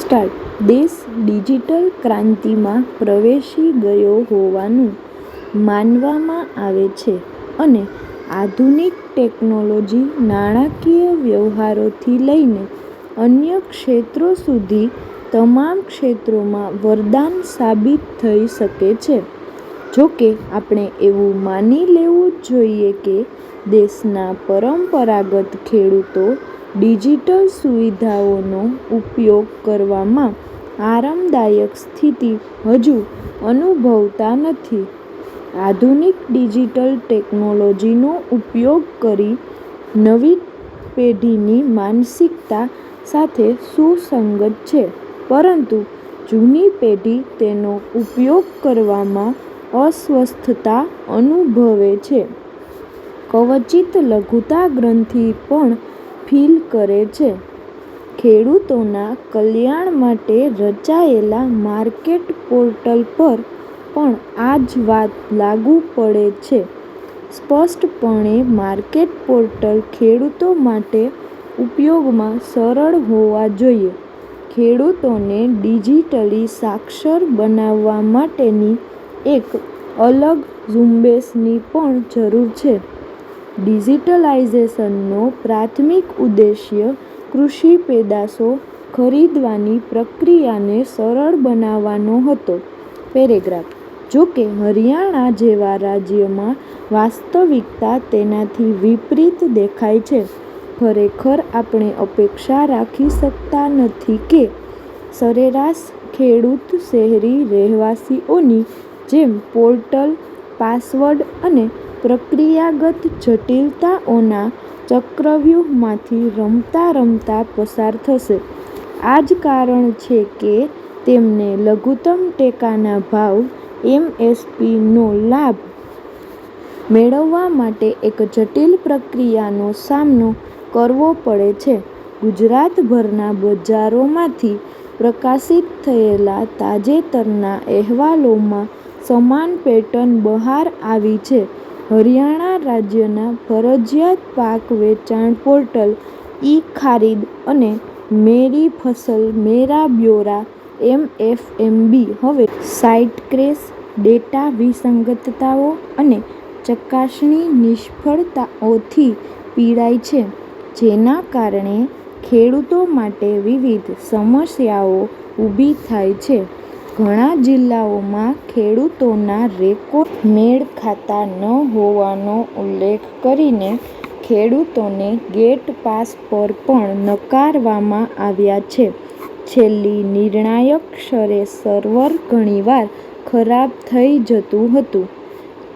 Start. દેશ digital ક્રાંતિમાં પ્રવેશી ગયો હોવાનું માનવામાં આવે છે અને આધુનિક ટેકનોલોજી નાણાકીય વ્યવહારોથી લઈને અન્ય ક્ષેત્રો સુધી તમામ ક્ષેત્રોમાં વરદાન સાબિત થઈ શકે છે. જોકે આપણે એવું માની લેવું જોઈએ કે દેશના પરંપરાગત ખેડૂતો ડિજિટલ સુવિધાઓનો ઉપયોગ કરવામાં આરામદાયક સ્થિતિ હજુ અનુભવતા નથી. આધુનિક ડિજિટલ ટેકનોલોજીનો ઉપયોગ કરી નવી પેઢીની માનસિકતા સાથે સુસંગત છે, પરંતુ જૂની પેઢી તેનો ઉપયોગ કરવામાં અસ્વસ્થતા અનુભવે છે. કવચિત લઘુતાગ્રંથિ પણ ફીલ કરે છે. ખેડૂતોના કલ્યાણ માટે રચાયેલા માર્કેટ પોર્ટલ પર પણ આ જ વાત લાગુ પડે છે. સ્પષ્ટપણે માર્કેટ પોર્ટલ ખેડૂતો માટે ઉપયોગમાં સરળ હોવા જોઈએ. ખેડૂતોને ડિજિટલી સાક્ષર બનાવવા માટેની એક અલગ ઝુંબેશની પણ જરૂર છે. ડિજિટલાઇઝેશનનો પ્રાથમિક ઉદ્દેશ્ય કૃષિ પેદાશો ખરીદવાની પ્રક્રિયાને સરળ બનાવવાનો હતો. પેરેગ્રાફ. જોકે હરિયાણા જેવા રાજ્યમાં વાસ્તવિકતા તેનાથી વિપરીત દેખાય છે. ખરેખર આપણે અપેક્ષા રાખી શકતા નથી કે સરેરાશ ખેડૂત શહેરી રહેવાસીઓની જેમ પોર્ટલ, પાસવર્ડ અને પ્રક્રિયાગત જટિલતાઓના ચક્રવ્યૂહમાંથી રમતા રમતા પસાર થશે. આ જ કારણ છે કે તેમને લઘુત્તમ ટેકાના ભાવ (MSP) નો લાભ મેળવવા માટે એક જટિલ પ્રક્રિયાનો સામનો કરવો પડે છે. ગુજરાતભરના બજારોમાંથી પ્રકાશિત થયેલા તાજેતરના અહેવાલોમાં સમાન પેટર્ન બહાર આવી છે. હરિયાણા રાજ્યના ફરજિયાત પાક વેચાણ પોર્ટલ ઈ-ખારીદ અને મેરી ફસલ મેરા બ્યોરા (MFMB) હવે સાઇટ ક્રેશ, ડેટા વિસંગતતાઓ અને ચકાસણી નિષ્ફળતાઓથી પીડાય છે, જેના કારણે ખેડૂતો માટે વિવિધ સમસ્યાઓ ઊભી થાય છે. ઘણા જિલ્લાઓમાં ખેડૂતોના રેકોર્ડ મેળ ખાતા ન હોવાનો ઉલ્લેખ કરીને ખેડૂતોને ગેટ પાસ પર પણ નકારવામાં આવ્યા છે. છેલ્લી નિર્ણાયક ક્ષણે સર્વર ઘણીવાર ખરાબ થઈ જતું હતું,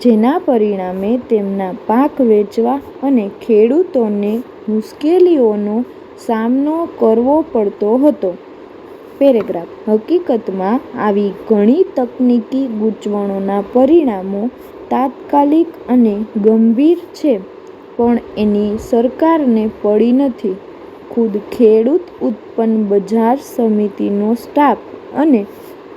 જેના પરિણામે તેમના પાક વેચવા અને ખેડૂતોને મુશ્કેલીઓનો સામનો કરવો પડતો હતો. પેરેગ્રાફ. હકીકતમાં, આવી ઘણી તકનીકી ગૂંચવણોના પરિણામો તાત્કાલિક અને ગંભીર છે, પણ એની સરકારને પડી નથી. ખુદ ખેડૂત ઉત્પન્ન બજાર સમિતિનો સ્ટાફ અને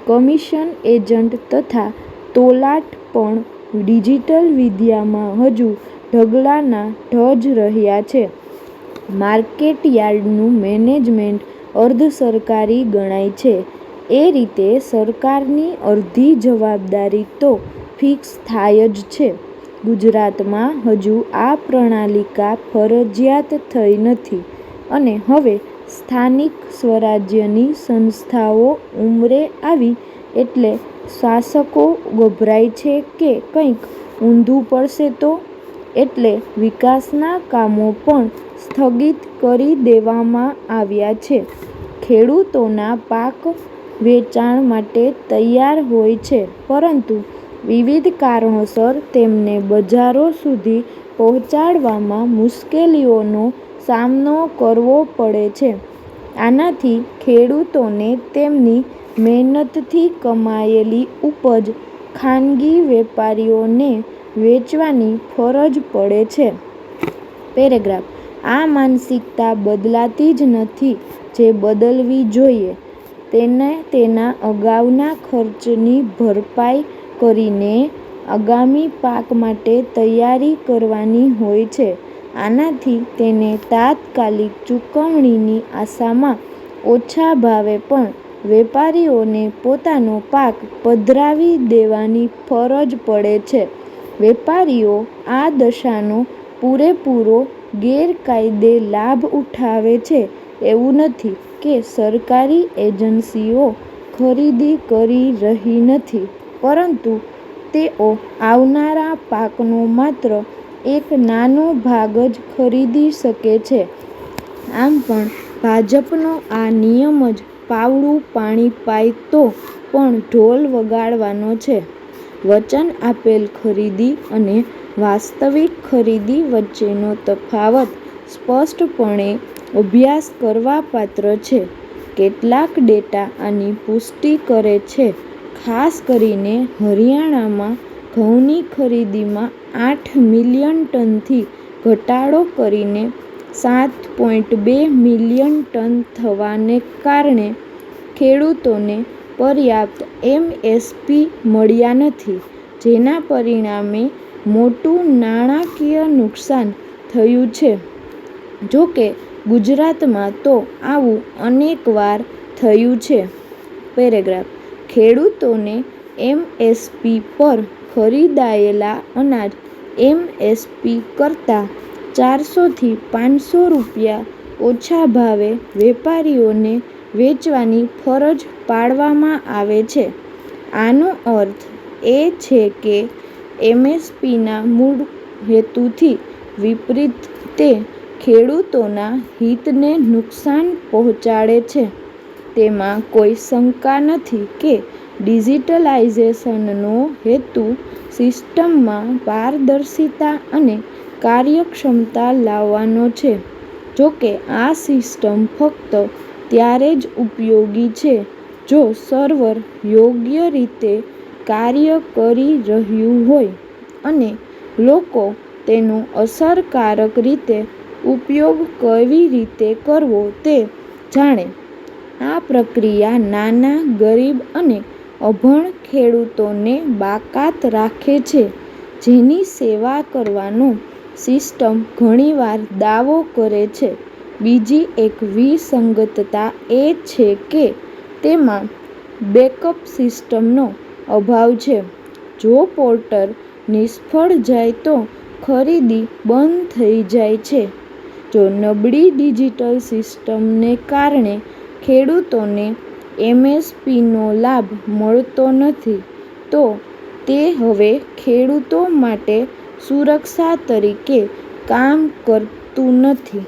કમિશન એજન્ટ તથા તોલાટ પણ ડિજિટલ વિદ્યામાં હજુ ઢગલાના ઢ જ રહ્યા છે. માર્કેટયાર્ડનું મેનેજમેન્ટ અર્ધ-સરકારી ગણાય છે. એ રીતે સરકારની અડધી જવાબદારી તો ફિક્સ થાય જ છે. ગુજરાતમાં હજુ આ પ્રણાલિકા ફરજિયાત થઈ નથી અને હવે સ્થાનિક સ્વરાજ્યની સંસ્થાઓ ઉંમરે આવી એટલે શાસકો ગભરાય છે કે કંઈક ઊંધું પડશે તો, એટલે વિકાસના કામો પણ સ્થગિત કરી દેવામાં આવ્યા છે. ખેડૂતોના પાક વેચાણ માટે તૈયાર હોય છે, પરંતુ વિવિધ કારણોસર તેમને બજારો સુધી પહોંચાડવામાં મુશ્કેલીઓનો સામનો કરવો પડે છે. આનાથી ખેડૂતોને તેમની મહેનતથી કમાયેલી ઉપજ ખાનગી વેપારીઓને વેચવાની ફરજ પડે છે. પેરેગ્રાફ. આ માનસિકતા બદલાતી જ નથી જે બદલવી જોઈએ. તેને તેના અગાઉના ખર્ચની ભરપાઈ કરીને આગામી પાક માટે તૈયારી કરવાની હોય છે. આનાથી તેને તાત્કાલિક ચૂકવણીની આશામાં ઓછા ભાવે પણ વેપારીઓને પોતાનો પાક પધરાવી દેવાની ફરજ પડે છે. વેપારીઓ આ દશાનો પૂરેપૂરો ગેરકાયદે લાભ ઉઠાવે છે. એવું નથી કે સરકારી એજન્સીઓ ખરીદી કરી રહી નથી, પરંતુ તેઓ આવનારા પાકનો માત્ર એક નાનો ભાગ જ ખરીદી શકે છે. આમ પણ ભાજપનો આ નિયમ જ પાવડું પાણી પાય તો પણ ઢોલ વગાડવાનો છે. વચન આપેલ ખરીદી અને વાસ્તવિક ખરીદી વચ્ચેનો તફાવત સ્પષ્ટપણે અભ્યાસ કરવાપાત્ર છે. કેટલાક ડેટા આની પુષ્ટિ કરે છે. ખાસ કરીને હરિયાણામાં ઘઉંની ખરીદીમાં 8 મિલિયન ટનથી ઘટાડો કરીને 7.2 મિલિયન ટન થવાને કારણે ખેડૂતોને પર્યાપ્ત એમએસપી મળ્યા નથી, જેના પરિણામે મોટું નાણાકીય નુકસાન થયું છે. જો કે ગુજરાતમાં તો આવું અનેકવાર થયું છે. પેરેગ્રાફ ખેડૂતોને એમએસપી પર ખરીદાયેલા અનાજ એમએસપી કરતાં 400 થી 500 રૂપિયા ઓછા ભાવે વેપારીઓને વેચવાની ફરજ પાડવામાં આવે છે. આનો અર્થ એ છે કે એમએસપીના મૂળ હેતુથી વિપરીત તે ખેડૂતોના હિતને નુકસાન પહોંચાડે છે. તેમાં કોઈ શંકા નથી કે ડિજિટલાઇઝેશનનો હેતુ સિસ્ટમમાં પારદર્શિતા અને કાર્યક્ષમતા લાવવાનો છે. જો કે આ સિસ્ટમ ફક્ત ત્યારે જ ઉપયોગી છે જો સર્વર યોગ્ય રીતે કાર્ય કરી રહ્યું હોય અને લોકો તેનો અસરકારક રીતે ઉપયોગ કેવી રીતે કરવો તે જાણે. આ પ્રક્રિયા નાના, ગરીબ અને અભણ ખેડૂતોને બાકાત રાખે છે, જેની સેવા કરવાનો સિસ્ટમ ઘણીવાર દાવો કરે છે. બીજી એક વિસંગતતા એ છે કે તેમાં બેકઅપ સિસ્ટમનો અભાવ છે. જો પોર્ટલ નિષ્ફળ જાય તો ખરીદી બંધ થઈ જાય છે. જો નબળી ડિજિટલ સિસ્ટમને કારણે ખેડૂતોને એમએસપીનો લાભ મળતો નથી, તો તે હવે ખેડૂતો માટે સુરક્ષા તરીકે કામ કરતું નથી.